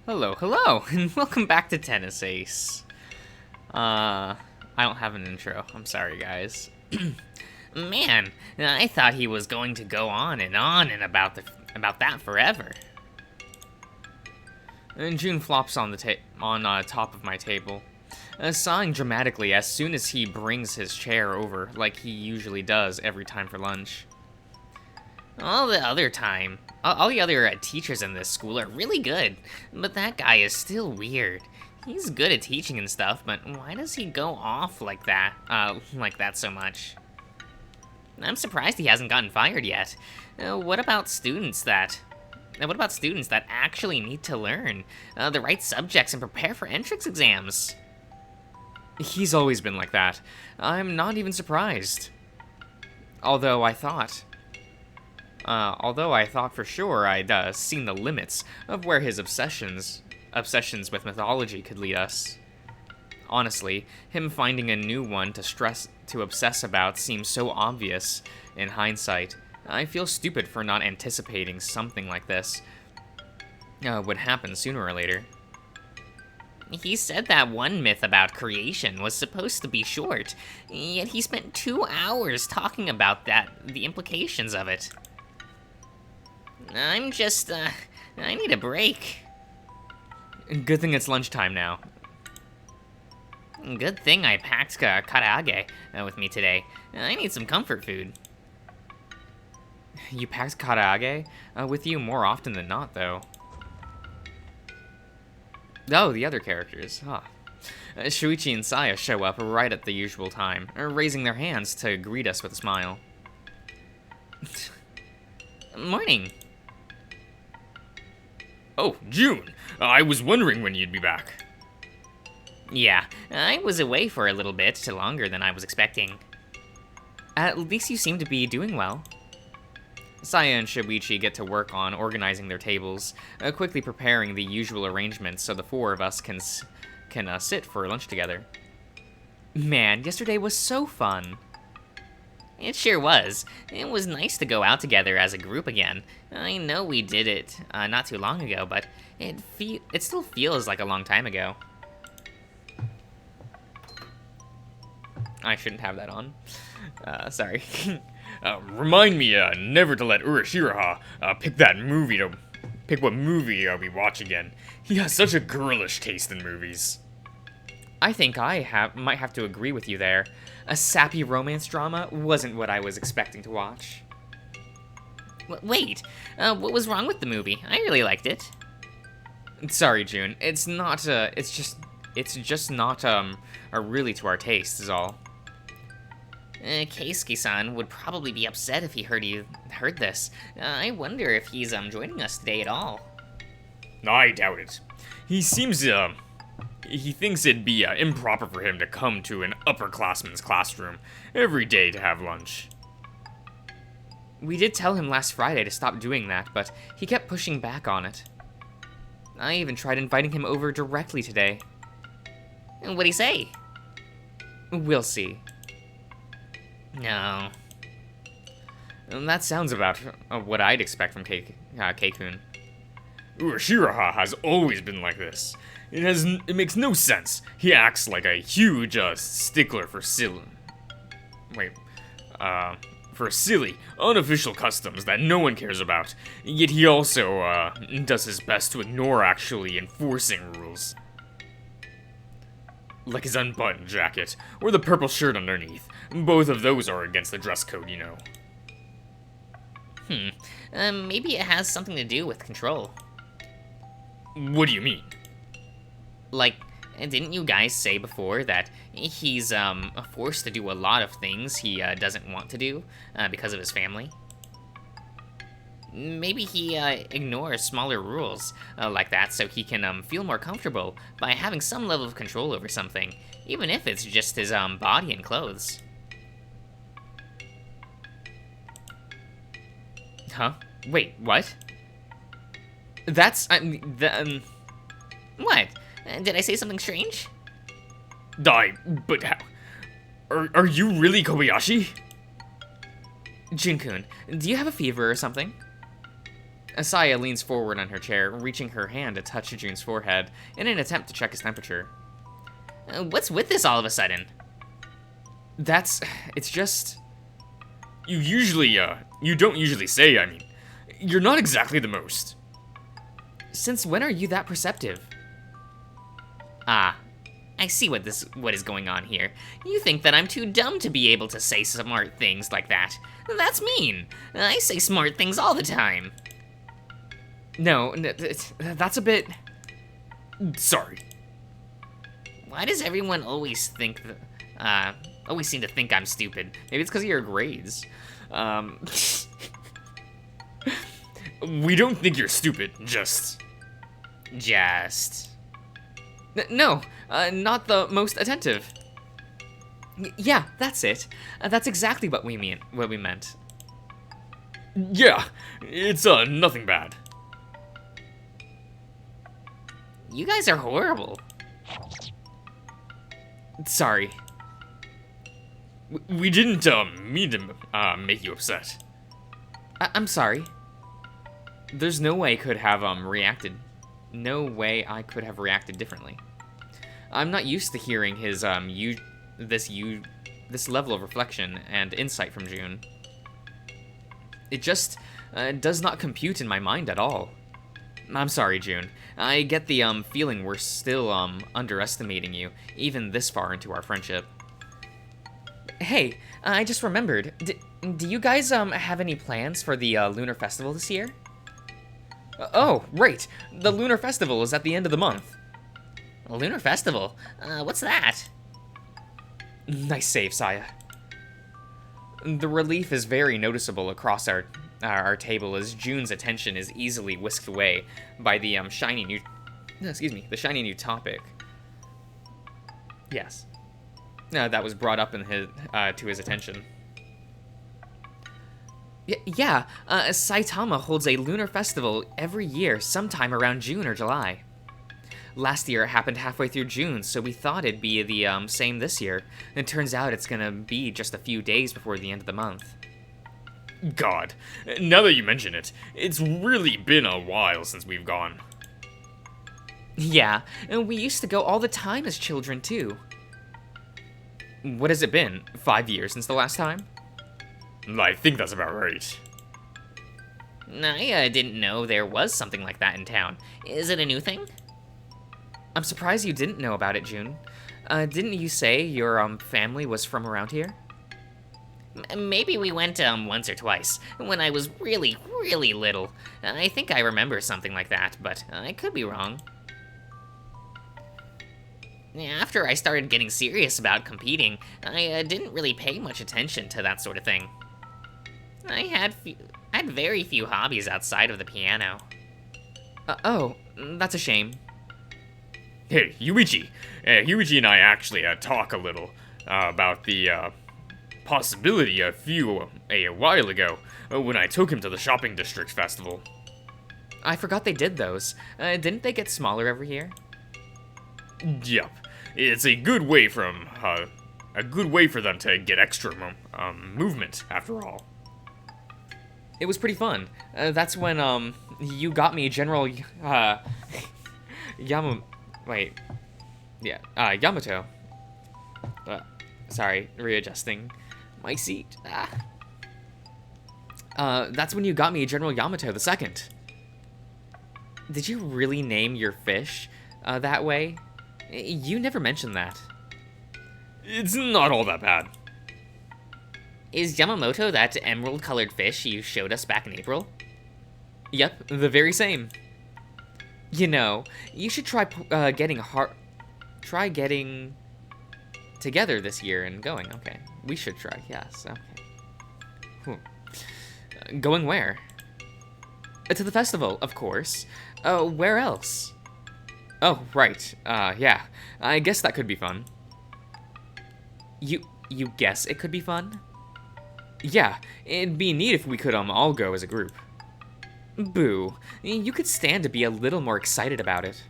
Hello, and welcome back to Tennis Ace. I don't have an intro. I'm sorry, guys. Man, I thought he was going to go on and about that forever. And June flops on the top of my table, sighing dramatically as soon as he brings his chair over, like he usually does every time for lunch. All the other teachers in this school are really good, but that guy is still weird. He's good at teaching and stuff, but why does he go off like that so much? I'm surprised he hasn't gotten fired yet. What about students that actually need to learn the right subjects and prepare for entrance exams? He's always been like that. I'm not even surprised. Although I thought for sure I'd seen the limits of where his obsessions with mythology could lead us. Honestly, him finding a new one to obsess about seems so obvious in hindsight. I feel stupid for not anticipating something like this would happen sooner or later. He said that one myth about creation was supposed to be short, yet he spent 2 hours talking about the implications of it. I need a break. Good thing it's lunchtime now. Good thing I packed karaage with me today. I need some comfort food. You packed karaage with you more often than not, though. Oh, the other characters. Huh. Shuichi and Saya show up right at the usual time, raising their hands to greet us with a smile. Morning. Oh, June. I was wondering when you'd be back. Yeah, I was away for a little bit longer than I was expecting. At least you seem to be doing well. Saya and Shuichi get to work on organizing their tables, quickly preparing the usual arrangements so the four of us can sit for lunch together. Man, yesterday was so fun. It sure was. It was nice to go out together as a group again. I know we did it not too long ago, but it still feels like a long time ago. I shouldn't have that on. Sorry. Remind me never to let Urashiraha pick what movie we watch again. He has such a girlish taste in movies. I think I might have to agree with you there. A sappy romance drama wasn't what I was expecting to watch. Wait, what was wrong with the movie? I really liked it. Sorry, June. It's just not really to our taste, is all. Keisuke-san would probably be upset if he heard this. I wonder if he's joining us today at all. I doubt it. He seems he thinks it'd be improper for him to come to an upperclassman's classroom every day to have lunch. We did tell him last Friday to stop doing that, but he kept pushing back on it. I even tried inviting him over directly today. What'd he say? We'll see. No. That sounds about what I'd expect from Keikun. Urashiraha has always been like this. It makes no sense. He acts like a huge stickler for silly, unofficial customs that no one cares about. Yet he also does his best to ignore actually enforcing rules. Like his unbuttoned jacket, or the purple shirt underneath. Both of those are against the dress code, you know. Maybe it has something to do with control. What do you mean? Like, didn't you guys say before that he's forced to do a lot of things he doesn't want to do because of his family? Maybe he ignores smaller rules like that so he can feel more comfortable by having some level of control over something, even if it's just his body and clothes. Huh? Wait, what? That's, what? Did I say something strange? But how? Are you really Kobayashi? Jun-kun, do you have a fever or something? Asaya leans forward on her chair, reaching her hand to touch June's forehead in an attempt to check his temperature. What's with this all of a sudden? It's just... You don't usually say, I mean. You're not exactly the most. Since when are you that perceptive? Ah, I see what is going on here. You think that I'm too dumb to be able to say smart things like that. That's mean. I say smart things all the time. No, that's a bit... Sorry. Why does everyone always seem to think I'm stupid? Maybe it's because of your grades. We don't think you're stupid, just... No, not the most attentive. Yeah, that's it. That's exactly what we meant. Yeah, it's, nothing bad. You guys are horrible. Sorry. We didn't, mean to, make you upset. I'm sorry. There's no way I could have, reacted. No way I could have reacted differently. I'm not used to hearing his, this level of reflection and insight from June. It just, does not compute in my mind at all. I'm sorry, June. I get the, feeling we're still, underestimating you, even this far into our friendship. Hey, I just remembered. Do you guys, have any plans for the, Lunar Festival this year? Oh, right. The Lunar Festival is at the end of the month. A Lunar Festival? What's that? Nice save, Saya. The relief is very noticeable across our table as June's attention is easily whisked away by the shiny new topic. Yes. That was brought up in to his attention. Yeah, Saitama holds a lunar festival every year sometime around June or July. Last year it happened halfway through June, so we thought it'd be the same this year. And it turns out it's gonna be just a few days before the end of the month. God, now that you mention it, it's really been a while since we've gone. Yeah, and we used to go all the time as children, too. What has it been? 5 years since the last time? I think that's about right. I didn't know there was something like that in town. Is it a new thing? I'm surprised you didn't know about it, June. Didn't you say your family was from around here? Maybe we went once or twice, when I was really, really little. I think I remember something like that, but I could be wrong. After I started getting serious about competing, I didn't really pay much attention to that sort of thing. I had very few hobbies outside of the piano. Oh, that's a shame. Hey, Yuichi. Yuichi and I actually talk a little about the possibility a while ago when I took him to the shopping district festival. I forgot they did those. Didn't they get smaller every year? Yep. It's a good way for them to get extra movement, after all. It was pretty fun. That's when, you got me General, Yamato. Sorry, readjusting my seat. That's when you got me General Yamato II. Did you really name your fish, that way? You never mentioned that. It's not all that bad. Is Yamamoto that emerald-colored fish you showed us back in April? Yep, the very same. You know, you should try getting together this year and going. Okay, we should try. Yes. Okay. Going where? To the festival, of course. Where else? Oh, right. Yeah. I guess that could be fun. You guess it could be fun? Yeah, it'd be neat if we could all go as a group. Boo. You could stand to be a little more excited about it.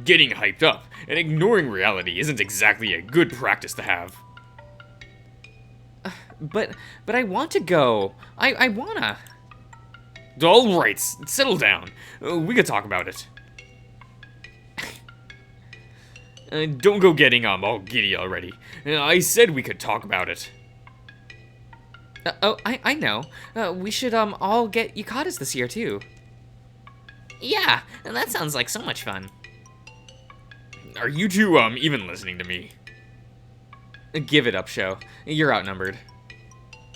Getting hyped up and ignoring reality isn't exactly a good practice to have. But I want to go. I wanna. All right, settle down. We could talk about it. Don't go getting all giddy already. I said we could talk about it. I know. We should all get yukatas this year too. Yeah, that sounds like so much fun. Are you two even listening to me? Give it up, Sho. You're outnumbered.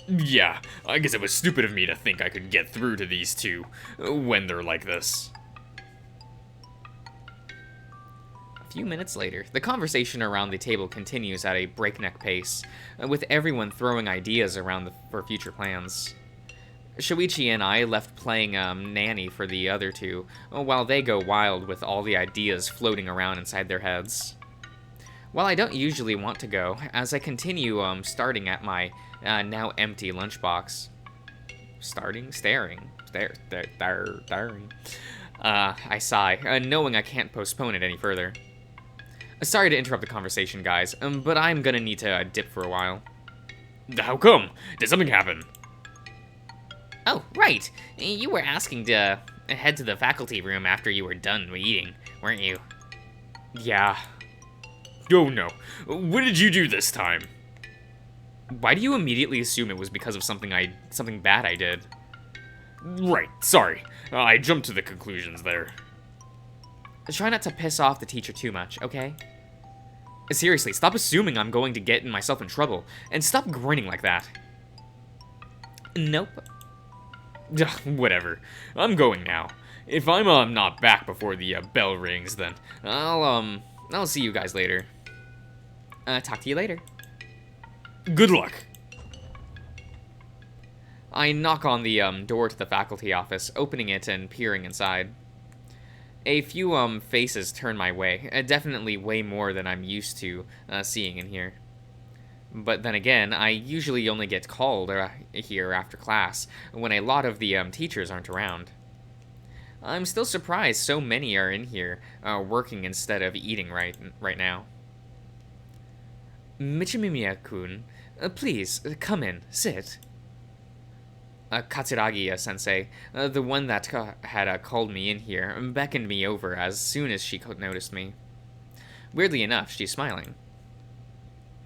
Yeah, I guess it was stupid of me to think I could get through to these two when they're like this. A few minutes later, the conversation around the table continues at a breakneck pace, with everyone throwing ideas around for future plans. Shoichi and I left playing nanny for the other two, while they go wild with all the ideas floating around inside their heads. While I don't usually want to go, as I continue starting at my now empty lunchbox. Staring. I sigh, knowing I can't postpone it any further. Sorry to interrupt the conversation, guys, but I'm gonna need to dip for a while. How come? Did something happen? Oh, right. You were asking to head to the faculty room after you were done eating, weren't you? Yeah. Oh no. What did you do this time? Why do you immediately assume it was because of something bad I did? Right, sorry. I jumped to the conclusions there. Try not to piss off the teacher too much, okay? Seriously, stop assuming I'm going to get myself in trouble, and stop grinning like that. Nope. Whatever. I'm going now. If I'm not back before the bell rings, then I'll see you guys later. Talk to you later. Good luck. I knock on the door to the faculty office, opening it and peering inside. A few faces turn my way, definitely way more than I'm used to seeing in here. But then again, I usually only get called here after class, when a lot of the teachers aren't around. I'm still surprised so many are in here, working instead of eating right now. Michimiya-kun, please, come in, sit. Katsuragi-sensei, the one that had called me in here, beckoned me over as soon as she noticed me. Weirdly enough, she's smiling.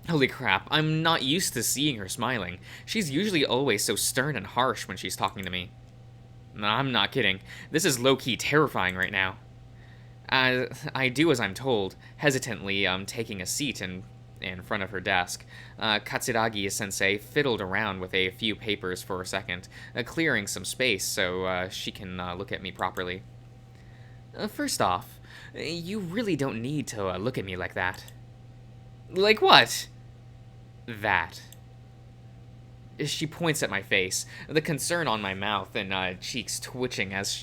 Holy crap, I'm not used to seeing her smiling. She's usually always so stern and harsh when she's talking to me. I'm not kidding. This is low-key terrifying right now. I do as I'm told, hesitantly taking a seat in front of her desk. Katsuragi-sensei fiddled around with a few papers for a second, clearing some space so she can look at me properly. First off, you really don't need to look at me like that. Like what? That. She points at my face, the concern on my mouth and cheeks twitching as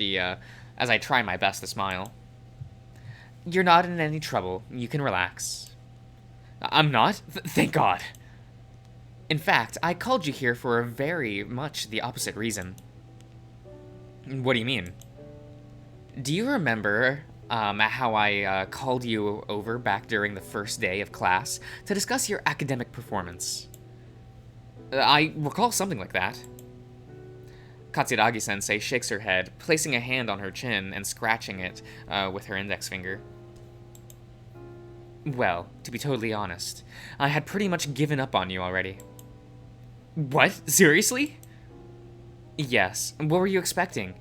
I try my best to smile. You're not in any trouble. You can relax. I'm not? Thank God. In fact, I called you here for very much the opposite reason. What do you mean? Do you remember how I called you over back during the first day of class to discuss your academic performance? I recall something like that. Katsuragi-sensei shakes her head, placing a hand on her chin and scratching it with her index finger. Well, to be totally honest, I had pretty much given up on you already. What? Seriously? Yes. What were you expecting?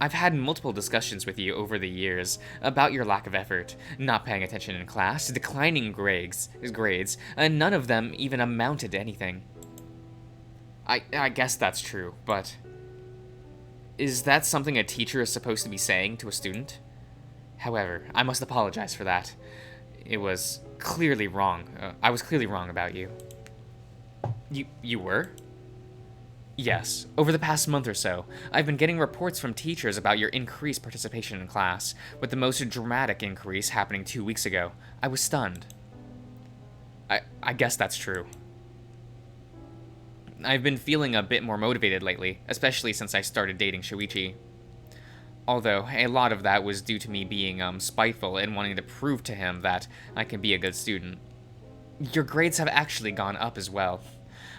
I've had multiple discussions with you over the years about your lack of effort, not paying attention in class, declining grades, and none of them even amounted to anything. I guess that's true, but is that something a teacher is supposed to be saying to a student? However, I must apologize for that. It was clearly wrong. I was clearly wrong about you. You were? Yes. Over the past month or so, I've been getting reports from teachers about your increased participation in class, with the most dramatic increase happening 2 weeks ago. I was stunned. I guess that's true. I've been feeling a bit more motivated lately, especially since I started dating Shoichi. Although, a lot of that was due to me being spiteful and wanting to prove to him that I can be a good student. Your grades have actually gone up as well.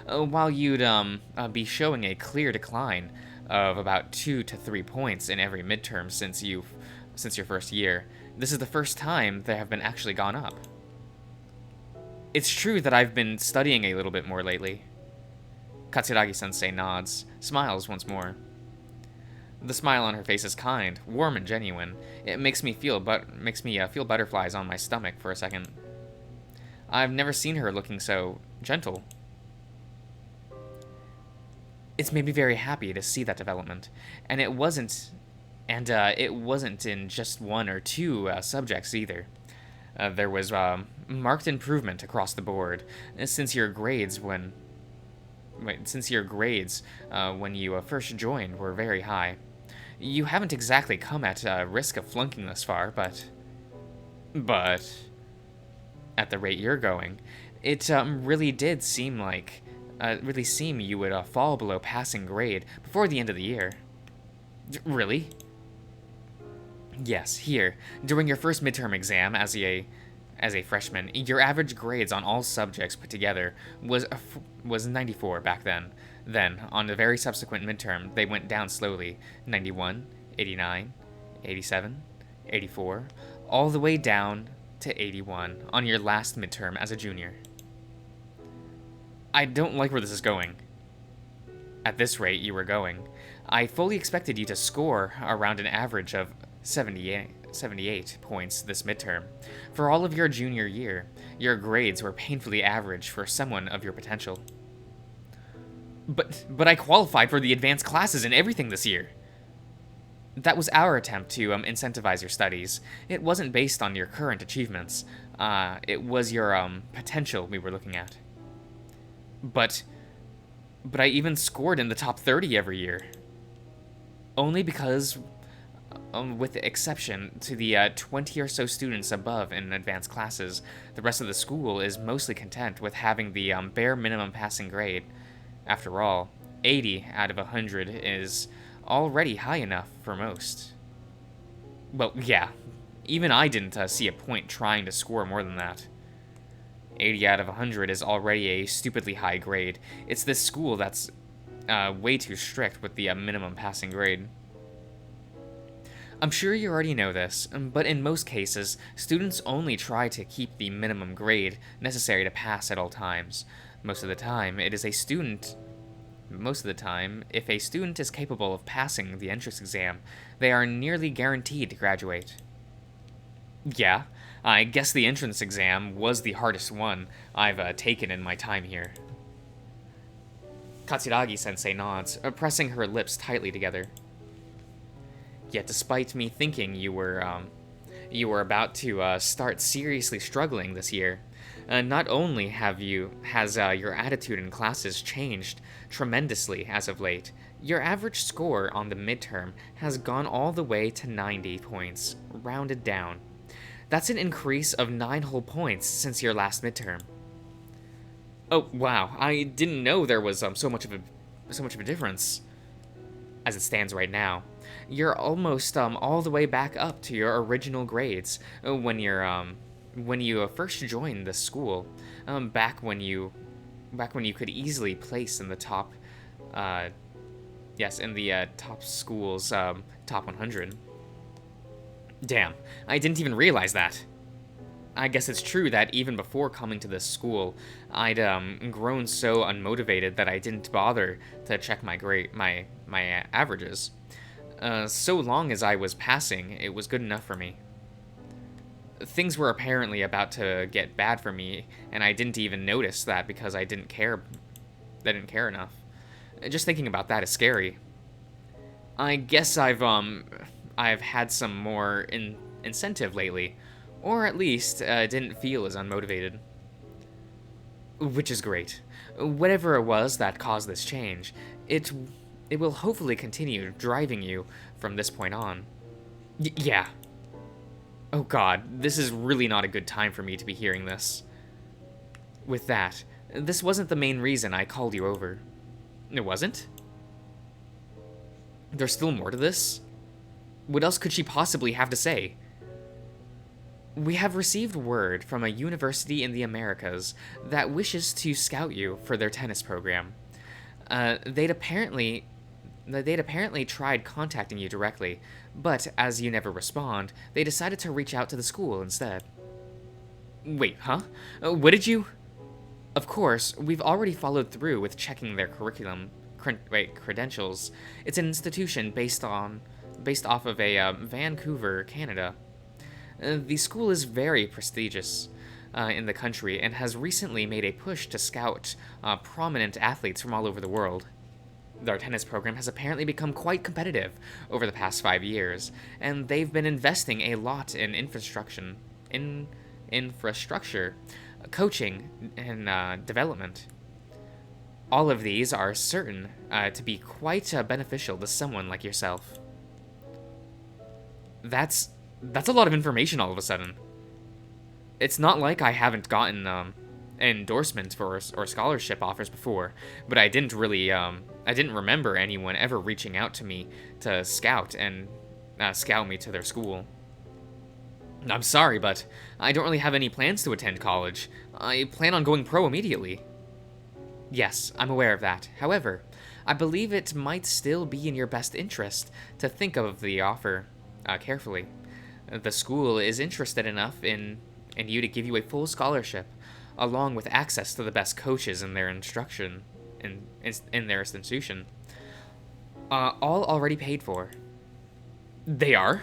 While you'd be showing a clear decline, of about 2 to 3 points in every midterm since your first year. This is the first time they have been actually gone up. It's true that I've been studying a little bit more lately. Katsuragi-sensei nods, smiles once more. The smile on her face is kind, warm, and genuine. It makes me feel butterflies on my stomach for a second. I've never seen her looking so gentle. It's made me very happy to see that development, and it wasn't in just one or two subjects either. There was marked improvement across the board since your grades when you first joined were very high. You haven't exactly come at risk of flunking thus far, but at the rate you're going, it really did seem you would fall below passing grade before the end of the year. Really? Yes, here, during your first midterm exam as a freshman, your average grades on all subjects put together was 94 back then. Then, on the very subsequent midterm, they went down slowly, 91, 89, 87, 84, all the way down to 81 on your last midterm as a junior. I don't like where this is going. At this rate you were going, I fully expected you to score around an average of 78 points this midterm. For all of your junior year, your grades were painfully average for someone of your potential. But I qualified for the advanced classes and everything this year. That was our attempt to incentivize your studies. It wasn't based on your current achievements. It was your potential we were looking at. But I even scored in the top 30 every year. Only because, with the exception to the 20 or so students above in advanced classes, the rest of the school is mostly content with having the bare minimum passing grade. After all, 80 out of 100 is already high enough for most. Well, yeah, even I didn't see a point trying to score more than that. 80 out of 100 is already a stupidly high grade. It's this school that's way too strict with the minimum passing grade. I'm sure you already know this, but in most cases, students only try to keep the minimum grade necessary to pass at all times. Most of the time, if a student is capable of passing the entrance exam, they are nearly guaranteed to graduate. Yeah, I guess the entrance exam was the hardest one I've taken in my time here. Katsuragi-sensei nods, pressing her lips tightly together. Yet despite me thinking you were about to start seriously struggling this year, not only has your attitude in classes changed tremendously as of late, your average score on the midterm has gone all the way to 90 points, rounded down. That's an increase of 9 whole points since your last midterm. Oh, wow, I didn't know there was so much of a difference. As it stands right now, you're almost all the way back up to your original grades when you first joined the school, back when you could easily place in the top, top school's top 100. Damn, I didn't even realize that. I guess it's true that even before coming to this school, I'd grown so unmotivated that I didn't bother to check my averages. So long as I was passing, it was good enough for me. Things were apparently about to get bad for me, and I didn't even notice that because I didn't care enough. Just thinking about that is scary. I guess I've had some more incentive lately, or at least didn't feel as unmotivated. Which is great. Whatever it was that caused this change, it will hopefully continue driving you from this point on. Yeah. Oh god, this is really not a good time for me to be hearing this. With that, this wasn't the main reason I called you over. It wasn't? There's still more to this? What else could she possibly have to say? We have received word from a university in the Americas that wishes to scout you for their tennis program. They'd apparently They'd apparently tried contacting you directly, but as you never respond, they decided to reach out to the school instead. Wait, huh? What did you... Of course, we've already followed through with checking their credentials. It's an institution based off of Vancouver, Canada. The school is very prestigious in the country and has recently made a push to scout prominent athletes from all over the world. Their tennis program has apparently become quite competitive over the past 5 years, and they've been investing a lot in infrastructure, coaching, and development. All of these are certain to be quite beneficial to someone like yourself. That's a lot of information all of a sudden. It's not like I haven't gotten endorsements for or scholarship offers before, but I didn't remember anyone ever reaching out to me to scout me to their school. I'm sorry, but I don't really have any plans to attend college. I plan on going pro immediately. Yes, I'm aware of that. However, I believe it might still be in your best interest to think of the offer carefully. The school is interested enough in you to give you a full scholarship, along with access to the best coaches in their instruction in their institution. All already paid for. They are?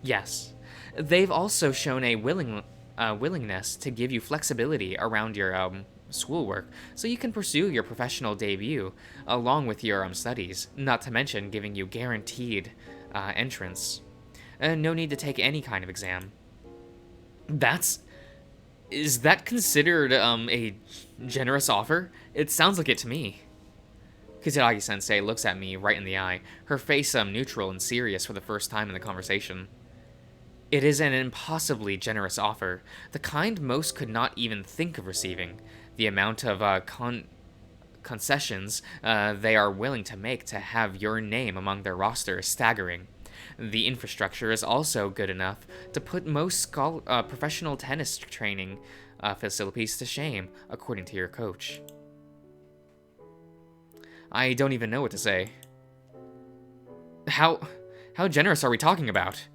Yes. They've also shown a willingness to give you flexibility around your schoolwork, so you can pursue your professional debut along with your studies, not to mention giving you guaranteed entrance. No need to take any kind of exam. Is that considered a generous offer? It sounds like it to me. Kutaragi-sensei looks at me right in the eye, her face neutral and serious for the first time in the conversation. It is an impossibly generous offer, the kind most could not even think of receiving. The amount of concessions they are willing to make to have your name among their roster is staggering. The infrastructure is also good enough to put most professional tennis training facilities to shame, according to your coach. I don't even know what to say. How generous are we talking about?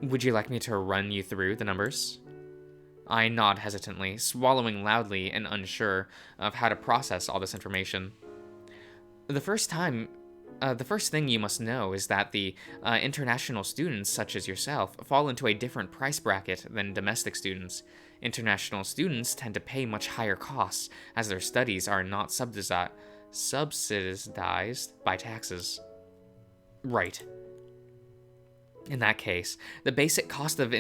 Would you like me to run you through the numbers? I nod hesitantly, swallowing loudly and unsure of how to process all this information. The first thing you must know is that the international students, such as yourself, fall into a different price bracket than domestic students. International students tend to pay much higher costs, as their studies are not subsidized by taxes. Right. In that case, the basic cost of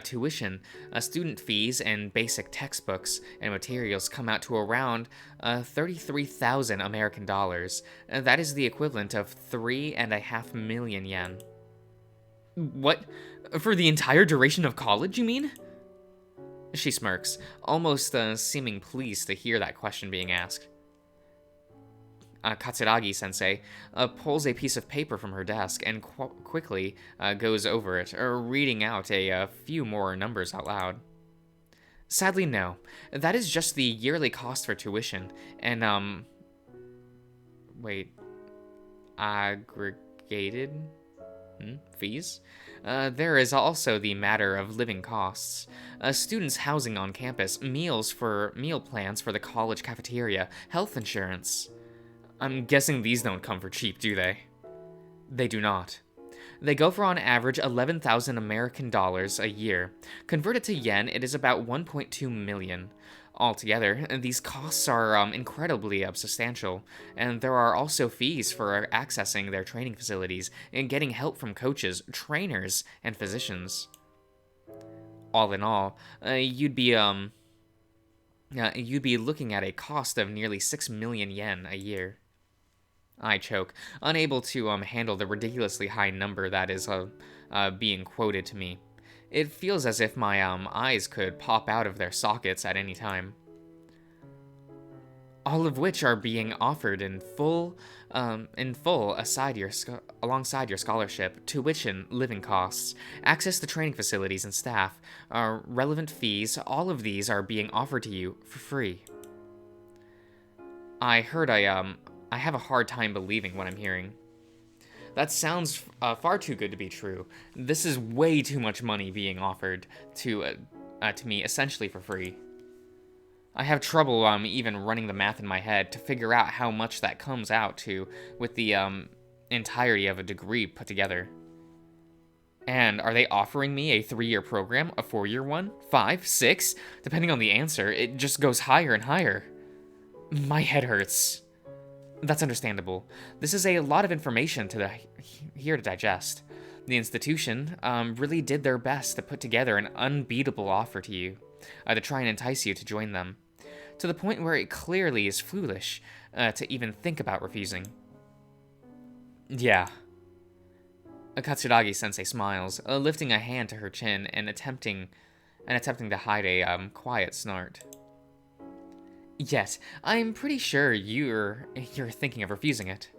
tuition, student fees, and basic textbooks and materials come out to around 33,000 American dollars. That is the equivalent of 3.5 million yen. What? For the entire duration of college, you mean? She smirks, almost seeming pleased to hear that question being asked. Katsuragi-sensei pulls a piece of paper from her desk and quickly goes over it, reading out a few more numbers out loud. Sadly, no. That is just the yearly cost for tuition, and, aggregated fees? There is also the matter of living costs. Students' housing on campus, meal plans for the college cafeteria, health insurance. I'm guessing these don't come for cheap, do they? They do not. They go for on average 11,000 American dollars a year. Converted to yen, it is about 1.2 million. Altogether, these costs are incredibly substantial, and there are also fees for accessing their training facilities and getting help from coaches, trainers, and physicians. All in all, you'd be looking at a cost of nearly 6 million yen a year. I choke, unable to handle the ridiculously high number that is being quoted to me. It feels as if my eyes could pop out of their sockets at any time. All of which are being offered in full alongside your scholarship, tuition, living costs, access to training facilities and staff, relevant fees. All of these are being offered to you for free. I have a hard time believing what I'm hearing. That sounds far too good to be true. This is way too much money being offered to me essentially for free. I have trouble even running the math in my head to figure out how much that comes out to with the entirety of a degree put together. And are they offering me a 3-year program, a 4-year one, 5, 6? Depending on the answer, it just goes higher and higher. My head hurts. That's understandable. This is a lot of information here to digest. The institution really did their best to put together an unbeatable offer to you, to try and entice you to join them, to the point where it clearly is foolish to even think about refusing. Yeah. Katsuragi-sensei smiles, lifting a hand to her chin and attempting to hide a quiet snort. Yes, I'm pretty sure you're thinking of refusing it.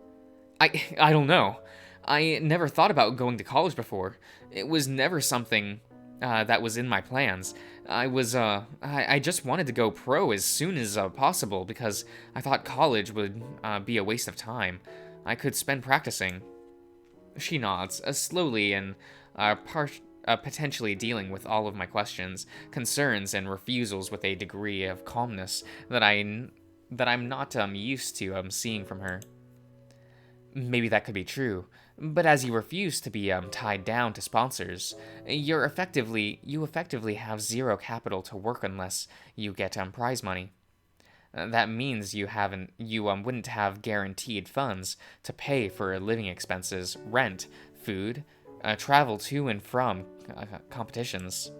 I don't know. I never thought about going to college before. It was never something that was in my plans. I just wanted to go pro as soon as possible because I thought college would be a waste of time. I could spend practicing. She nods, slowly and potentially dealing with all of my questions, concerns, and refusals with a degree of calmness that I'm not used to seeing from her. Maybe that could be true, but as you refuse to be tied down to sponsors, you effectively have zero capital to work unless you get prize money. That means you wouldn't have guaranteed funds to pay for living expenses, rent, food, travel to and from competitions.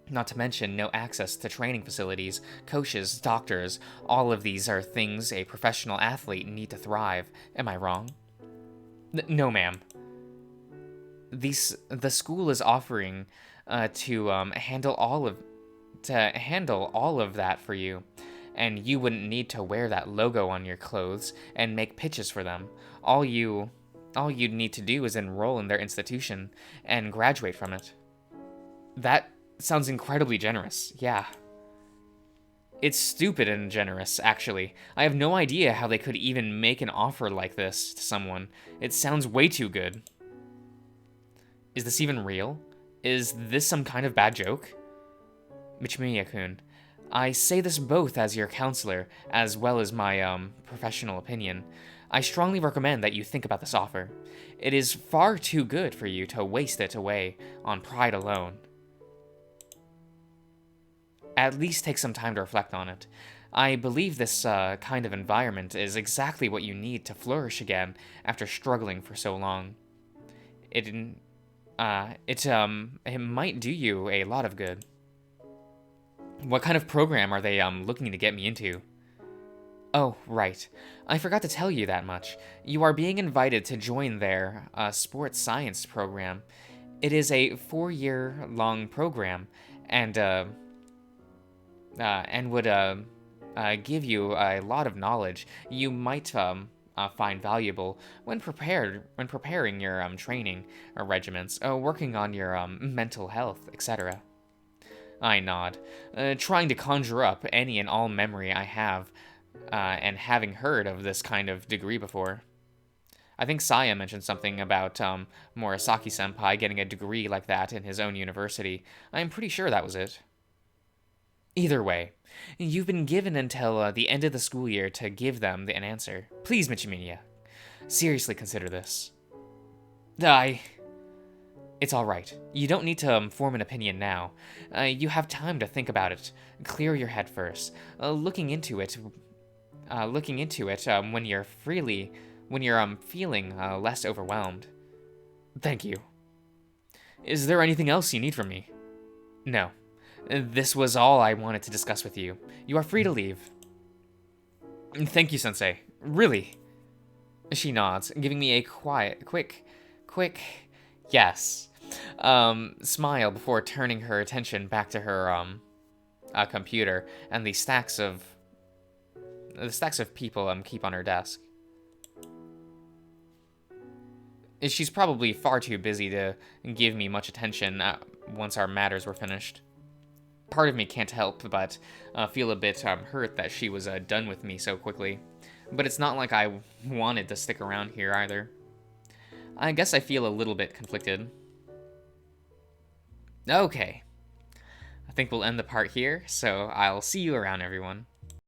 Not to mention no access to training facilities, coaches, doctors. All of these are things a professional athlete need to thrive. Am I wrong? No, ma'am. The school is offering to handle all of that for you. And you wouldn't need to wear that logo on your clothes and make pitches for them. All you'd need to do is enroll in their institution and graduate from it. That sounds incredibly generous, yeah. It's stupid and generous, actually. I have no idea how they could even make an offer like this to someone. It sounds way too good. Is this even real? Is this some kind of bad joke? Michimiya-kun, I say this both as your counselor, as well as my, professional opinion. I strongly recommend that you think about this offer. It is far too good for you to waste it away on pride alone. At least take some time to reflect on it. I believe this, kind of environment is exactly what you need to flourish again after struggling for so long. It might do you a lot of good. What kind of program are they looking to get me into? Oh, right. I forgot to tell you that much. You are being invited to join their sports science program. It is a 4-year-long program, and would give you a lot of knowledge you might find valuable when preparing your training regiments, working on your mental health, etc. I nod, trying to conjure up any and all memory I have, and having heard of this kind of degree before. I think Saya mentioned something about Murasaki-senpai getting a degree like that in his own university. I'm pretty sure that was it. Either way, you've been given until the end of the school year to give them an answer. Please, Michimiya, seriously consider this. It's alright. You don't need to form an opinion now. You have time to think about it. Clear your head first. Looking into it when you're feeling less overwhelmed. Thank you. Is there anything else you need from me? No. This was all I wanted to discuss with you. You are free to leave. Thank you, Sensei. Really? She nods, giving me a quick yes. Smile before turning her attention back to her computer and the stacks of people keep on her desk. She's probably far too busy to give me much attention once our matters were finished. part of me can't help but feel a bit hurt that she was done with me so quickly. But it's not like I wanted to stick around here either. I guess I feel a little bit conflicted. Okay. I think we'll end the part here, so I'll see you around, everyone.